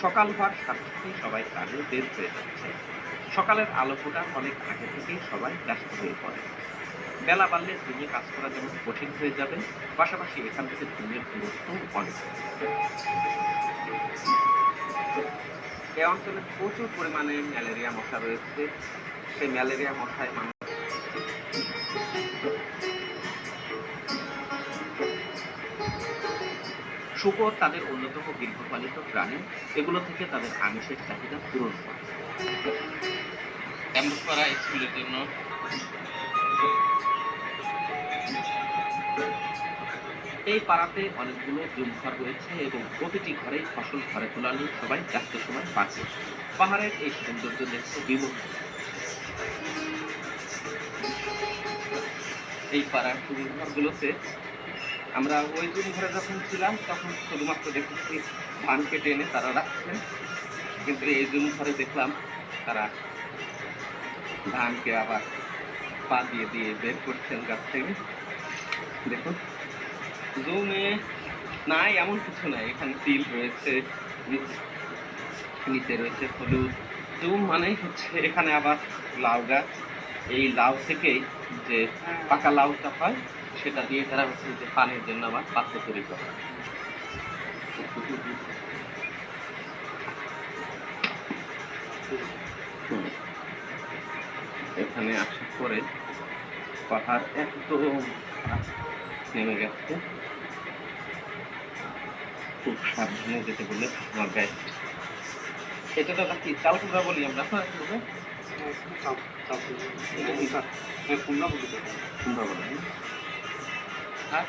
সকাল হওয়ার সাথে সাথেই সবাই কাজে বের হয়ে যাচ্ছে। সকালের আলো ফোটার অনেক আগে থেকেই সবাই ব্যস্ত হয়ে পড়ে। বেলা বাড়লে জমি কাজ করা যেমন কঠিন হয়ে যাবে, পাশাপাশি এখান থেকে জমির দূরত্বও অনেক। এই অঞ্চলে প্রচুর পরিমাণে ম্যালেরিয়া মশা রয়েছে। সেই ম্যালেরিয়া মশায় মানুষ শুকর তাদের অন্যতম গৃহপালিত প্রাণী। এগুলো থেকে তাদের আমিষের চাহিদা পূরণ করে। এমন করা স্কুলের জন্য এই পাড়াতে অনেকগুলো জুম ঘর রয়েছে এবং প্রতিটি ঘরেই ফসল ঘরে তোলা নিয়ে সবাই ব্যস্ত সময় পাচ্ছে। পাহাড়ের এই সৌন্দর্য দেখতে বিমুখ। এই পাড়ার জুম ঘরগুলোতে আমরা ওই জুম ঘরে যখন ছিলাম তখন শুধুমাত্র দেখেছি ধান কেটে এনে তারা রাখছেন, কিন্তু এই জুম ঘরে দেখলাম তারা ধানকে আবার পা দিয়ে দিয়ে বের করছেন গাছ থেকে। দেখুন, জুমে নাই এমন কিছু নাই, এখানে তিল রয়েছে, নিচে রয়েছে হলুদ। জুম মানেই হচ্ছে এখানে আবার লাউ গাছ। এই লাউ থেকেই যে পাকা লাউটা হয় সেটা দিয়ে তারা হচ্ছে যে পানির জন্য আবার পাত্র তৈরি করে। এখানে আসার পরে পাহাড় একদম নেমে গেছে। খুব সাবধানে যেতে বলে আমার গাইড। এটা তো কি চাল কুমড়া বলি আমরা? এটা কি কুমড়া বলি? কুমড়া বলে। হ্যাঁ,